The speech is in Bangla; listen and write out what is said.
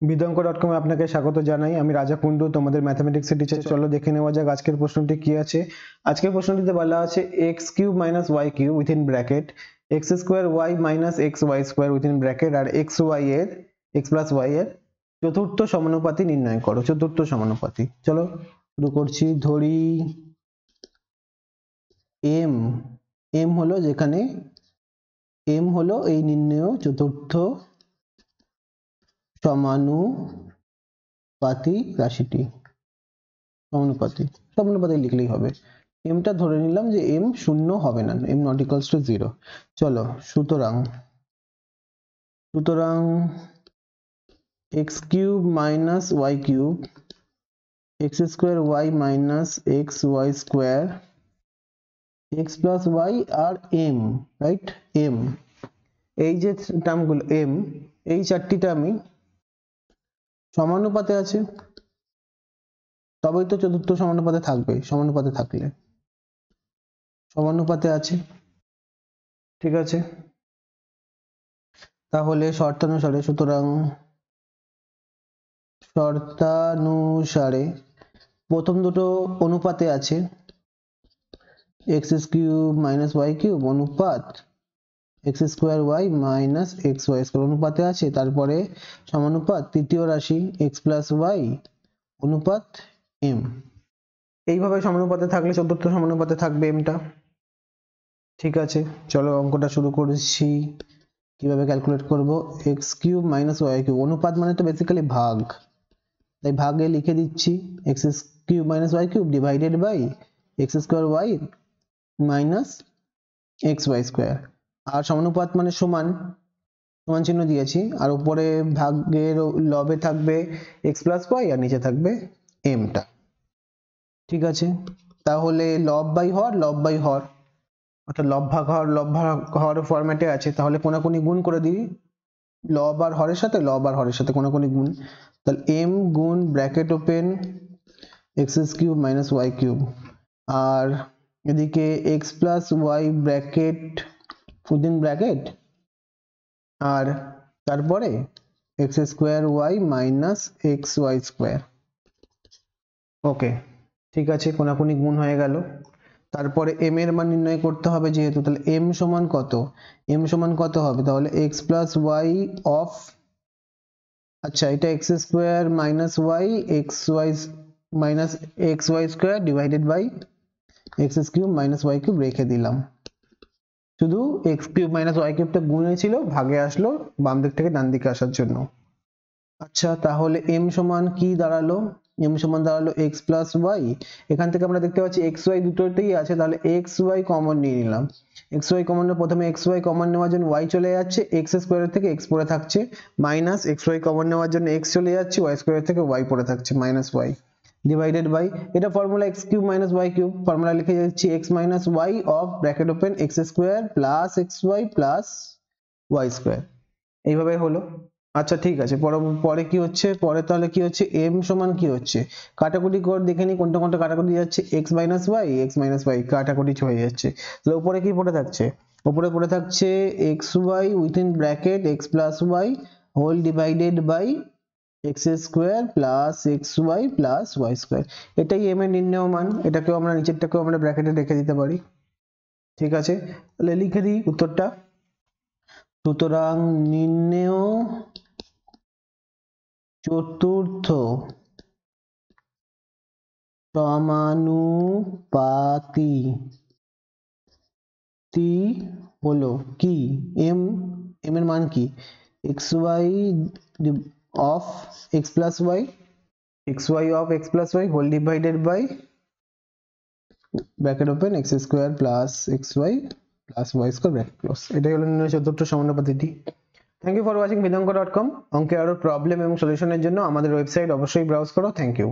বিদঙ্ক.com এ আপনাকে স্বাগত জানাই। আমি রাজা কুন্ডু, তোমাদের ম্যাথমেটিক্সের টিচার। চলো দেখে নেওয়া যাক আজকের প্রশ্নটি কি আছে। আজকের প্রশ্নটিতে বলা আছে x³ - y³ within bracket x² y - xy² within bracket আর xy এর x + y এর চতুর্থ সমানুপাতি নির্ণয় করো। চতুর্থ সমানুপাতি, চলো শুরু করছি। ধরি m হলো, যেখানে m হলো এই নির্ণেয় চতুর্থ সমানুপাতি রাশিটি। সমানুপাতি লিখলেই হবে। mটা ধরে নিলাম যে m শূন্য হবে না, m not equals to 0। চলো, সুতরাং x³ - y³ x² y - xy² x plus y আর m, রাইট? m, এই যে টার্মগুলো m, এই চারটি টার্মই সমানুপাতে আছে, তবেই তো চতুর্থ সমানুপাতে থাকবে। সমানুপাতে থাকলে সমানুপাতে আছে, ঠিক আছে? তাহলে শর্তানুসারে, সুতরাং শর্তানুসারে প্রথম দুটো অনুপাতে আছে, x³ - y³ অনুপাত x² y - xy² অনুপাতে আছে। তারপরে সমানুপাত তৃতীয় রাশি x plus y অনুপাত m। এইভাবে সমানুপাতে থাকলে চতুর্থ সমানুপাতে থাকবে mটা, ঠিক আছে? চলো অঙ্কটা শুরু করছি। কিভাবে ক্যালকুলেট করব? x³ - y³ অনুপাত মানে তো বেসিক্যালি ভাগ, তাই ভাগে লিখে দিচ্ছি x³ - y³ divided by x² y - xy²। আর সমানুপাত মানে সমান চিহ্ন দিয়েছি, আর উপরে ভাগের লবে থাকবে x plus y আর নিচে থাকবে mটা, ঠিক আছে? তাহলে লব বাই হর, অর্থাৎ লব ভাগ হর ফরম্যাটে আছে। তাহলে কোনাকুনি গুণ করে দিই, লব আর হরের সাথে কোনাকুনি গুণ। তাহলে m গুণ ব্র্যাকেট ওপেন x³ - y³ আর এদিকে x plus y bracket within bracket আর তারপরে x² y - xy²। ওকে, ঠিক আছে, কোনাকুনি গুণ হয়ে গেল। তারপরে m এর মান নির্ণয় করতে হবে যেহেতু, তাহলে m সমান কত হবে? তাহলে x plus y অফ, আচ্ছা এটা x² - y xy² divided by x³ - y³ রেখে দিলাম। শুধু x³ - y³ টা গুণে ছিল, ভাগে আসলো বাম দিক থেকে ডান দিকে আসার জন্য। আচ্ছা, তাহলে m সমান কি দাঁড়ালো? m সমান দাঁড়ালো x plus y। এখান থেকে আমরা দেখতে পাচ্ছি xy দুটোতেই আছে, তাহলে xy কমন নিয়ে নিলাম। xy কমন, প্রথমে xy কমন নেওয়ার জন্য y চলে যাচ্ছে, x² থেকে x পড়ে থাকছে, মাইনাস xy কমন নেওয়ার জন্য x চলে যাচ্ছে, y² থেকে y পড়ে থাকছে, মাইনাস y ডিভাইডেড বাই, এটা ফর্মুলা x³ - y³ ফর্মুলা লিখে যাচ্ছি x minus y of bracket open x² plus xy plus y²। এইভাবে হলো। আচ্ছা ঠিক আছে, পরে কি হচ্ছে? পরে তাহলে কি হচ্ছে? m সমান কি হচ্ছে? কাটাকুটি করে দেখে নি কোনটা কোনটা কাটাকুটি যাচ্ছে, x minus y কাটাকুটি হয়ে যাচ্ছে। তাহলে উপরে কি পড়ে থাকছে? উপরে পড়ে থাকছে xy within bracket x plus y whole divided by x² plus xy plus y²। এটাই m এর নির্ণেয় মান। এটাকেও আমরা নিচেরটাকেও আমরা ব্র্যাকেটে রেখে দিতে পারি, ঠিক আছে? তাহলে লিখে দিই উত্তরটা। সুতরাং নির্ণেয় চতুর্থ সমানুপাতি হলো কি? m এর মান কি? xy of x plus y, xy of x plus y whole divided by bracket open x² plus xy plus y² bracket close। এটাই হলো নির্ণেয় চতুর্থ সমানুপাতিটি। থ্যাংক ইউ ফর ওয়াচিং বিদঙ্ক.com। অঙ্কের আরো প্রবলেম এবং সলিউশনের জন্য আমাদের ওয়েবসাইট অবশ্যই ব্রাউজ করো। Thank you.